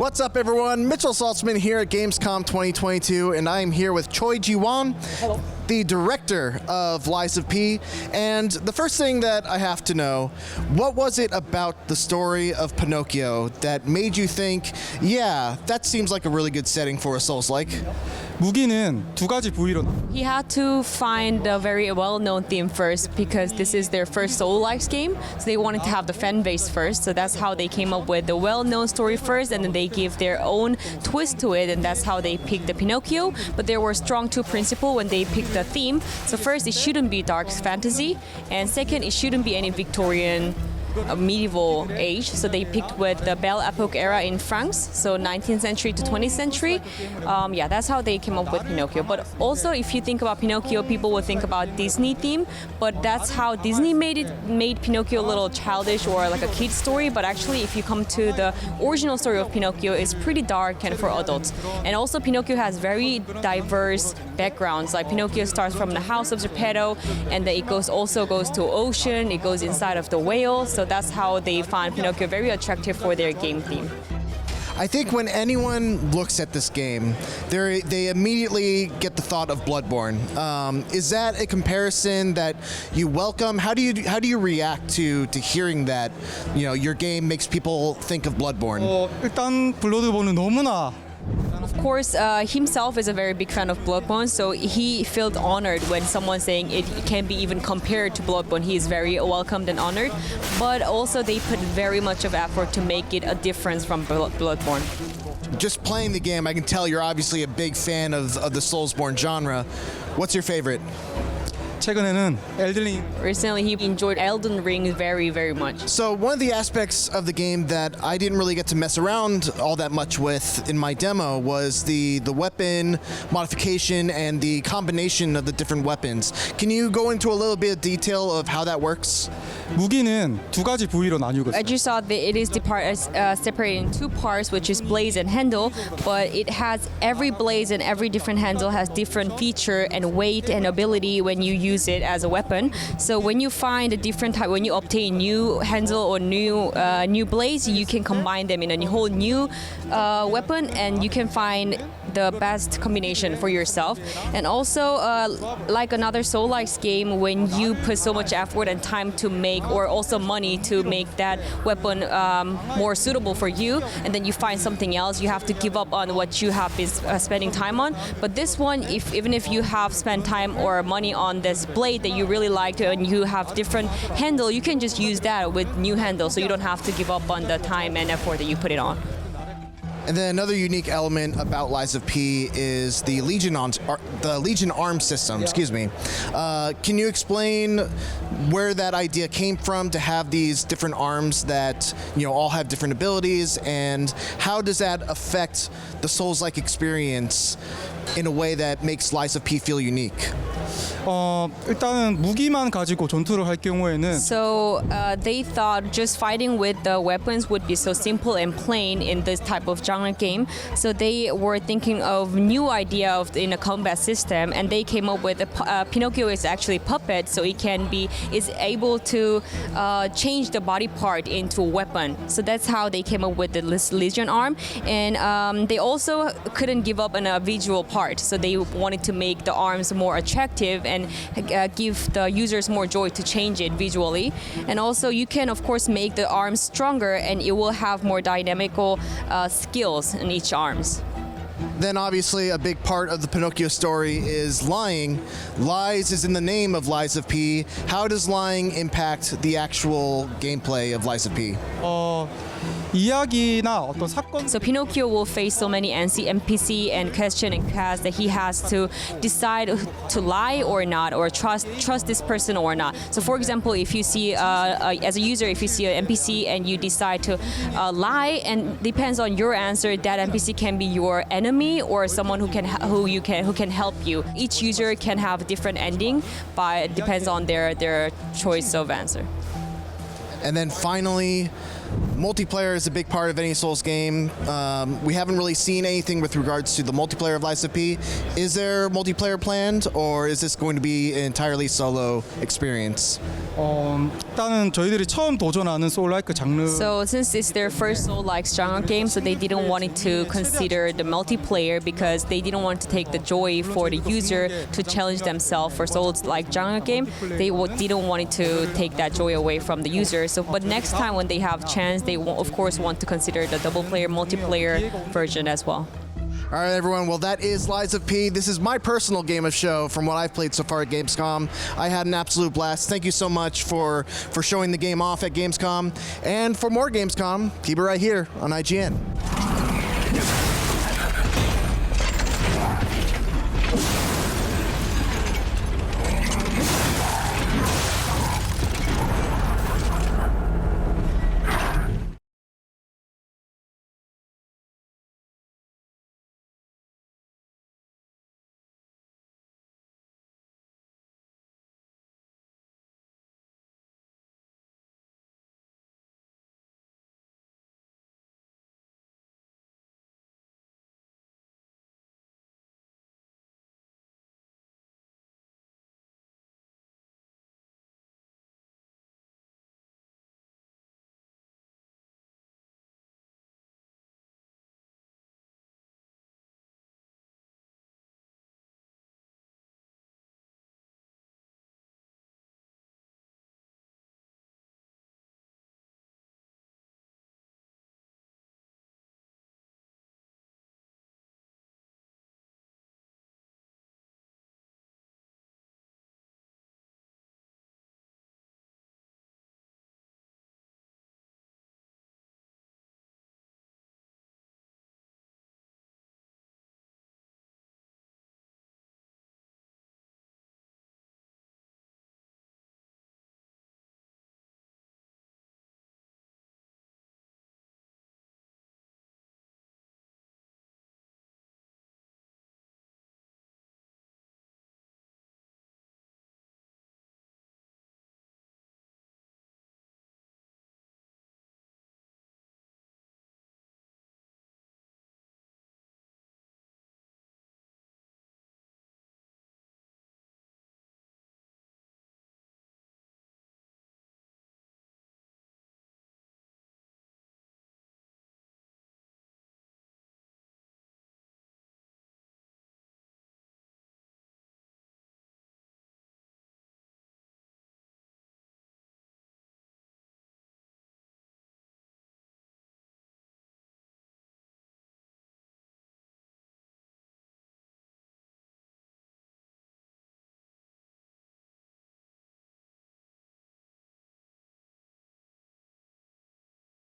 What's up, everyone? Mitchell Saltzman here at Gamescom 2022, and I am here with Choi Ji-Won, the director of Lies of P. And the first thing that I have to know, what was it about the story of Pinocchio that made you think, yeah, that seems like a really good setting for a Souls-like? 무기는 두 가지 부위로 He had to find a very well-known theme first because this is their first Soul-like game. So they wanted to have the fan base first. So that's how they came up with the well-known story first, and then they give their own twist to it, and that's how they picked the Pinocchio. But there were strong two principles when they picked the theme. So first, it shouldn't be dark fantasy, and second, it shouldn't be any Victorian medieval age. So they picked with the Belle Epoque era in France, so 19th century to 20th century. Yeah, that's how they came up with Pinocchio. But also, if you think about Pinocchio, people will think about Disney theme, but that's how Disney made Pinocchio a little childish or like a kid story. But actually, if you come to the original story of Pinocchio, it's pretty dark and for adults. And also, Pinocchio has very diverse backgrounds. Like Pinocchio starts from the house of Geppetto, and then it also goes to ocean. It goes inside of the whale. So that's how they find Pinocchio very attractive for their game theme. I think when anyone looks at this game, they immediately get the thought of Bloodborne. Is that a comparison that you welcome? How do you react to hearing that, you know, your game makes people think of Bloodborne? 일단 블러드본은 너무나 Of course, himself is a very big fan of Bloodborne, so he felt honored when someone saying it can be even compared to Bloodborne. He is very welcomed and honored, but also they put very much of effort to make it a difference from Bloodborne. Just playing the game, I can tell you're obviously a big fan of the Soulsborne genre. What's your favorite? 최근에는 엘든링 Recently, he enjoyed Elden Ring very, very much. So one of the aspects of the game that I didn't really get to mess around all that much with in my demo was the weapon modification and the combination of the different weapons. Can you go into a little bit of detail of how that works? 무기는 두 가지 부위로 나뉘고 As you saw, it is separated in two parts, which is blaze and handle, but it has every blaze and every different handle has different feature and weight and ability when you use it as a weapon. So when you find a different type, when you obtain new handle or new blaze, you can combine them in a whole new weapon, and you can find the best combination for yourself. And also, like another Soul-like game, when you put so much effort and time to make, or also money to make that weapon more suitable for you, and then you find something else, you have to give up on what you have been spending time on. But this one, even if you have spent time or money on this blade that you really liked and you have different handle, you can just use that with new handle, so you don't have to give up on the time and effort that you put it on. And then another unique element about Lies of P is the Legion arm system. Excuse me. Can you explain where that idea came from to have these different arms that, you know, all have different abilities, and how does that affect the Souls-like experience in a way that makes Lies of P feel unique? 일단은 무기만 가지고 전투를 할 경우에는 So they thought just fighting with the weapons would be so simple and plain in this type of genre game. So they were thinking of new idea in a combat system, and they came up with Pinocchio is actually puppet, so it is able to change the body part into a weapon. So that's how they came up with the Legion arm, and they also couldn't give up on a visual part. So they wanted to make the arms more attractive and give the users more joy to change it visually. And also, you can of course make the arms stronger, and it will have more dynamical skills in each arms. Then obviously a big part of the Pinocchio story is lying. Lies is in the name of Lies of P. How does lying impact the actual gameplay of Lies of P? 이야기나 어떤 사건 So Pinocchio will face so many NPC and question and cast that he has to decide to lie or not, or trust this person or not. So for example, if you see as a user, if you see an NPC and you decide to lie, and depends on your answer, that NPC can be your enemy or someone who can help you. Each user can have a different ending, but it depends on their choice of answer. And then finally, multiplayer is a big part of any Souls game. We haven't really seen anything with regards to the multiplayer of Lies of P. Is there multiplayer planned, or is this going to be an entirely solo experience? 일단은 저희들이 처음 도전하는 소울라이크 장르. So since it's their first Soul-like genre game, so they didn't want it to consider the multiplayer because they didn't want to take the joy for the user to challenge themselves for Souls-like genre game. They didn't want it to take that joy away from the user. So, but next time when they have chance, they of course want to consider the double player, multiplayer version as well. All right, everyone. Well, that is Lies of P. This is my personal game of show from what I've played so far at Gamescom. I had an absolute blast. Thank you so much for showing the game off at Gamescom. And for more Gamescom, keep it right here on IGN.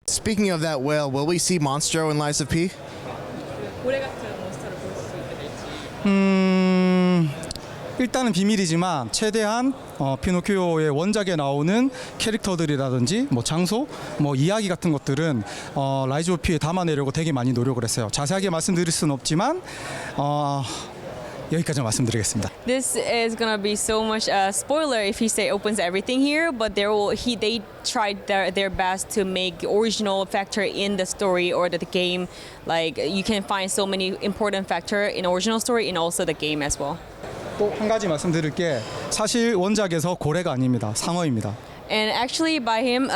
Speaking of that whale, will we see Monstro in Lies of P? 일단은 비밀이지만 최대한 피노키오의 원작에 나오는 캐릭터들이라든지 뭐 장소, 뭐 이야기 같은 것들은 라이즈 오브 P에 담아내려고 되게 많이 노력을 했어요. 자세하게 말씀드릴 수는 없지만 여기까지 말씀드리겠습니다. This is gonna be so much a spoiler if he opens everything here, but they tried their best to make the original factor in the story or the game. Like you can find so many important factor in original story and also the game as well. 또 한 가지 말씀드릴 게 사실 원작에서 고래가 아닙니다. 상어입니다. And actually, by him,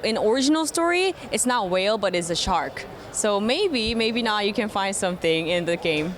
in original story, it's not whale, but it's a shark. So maybe now you can find something in the game.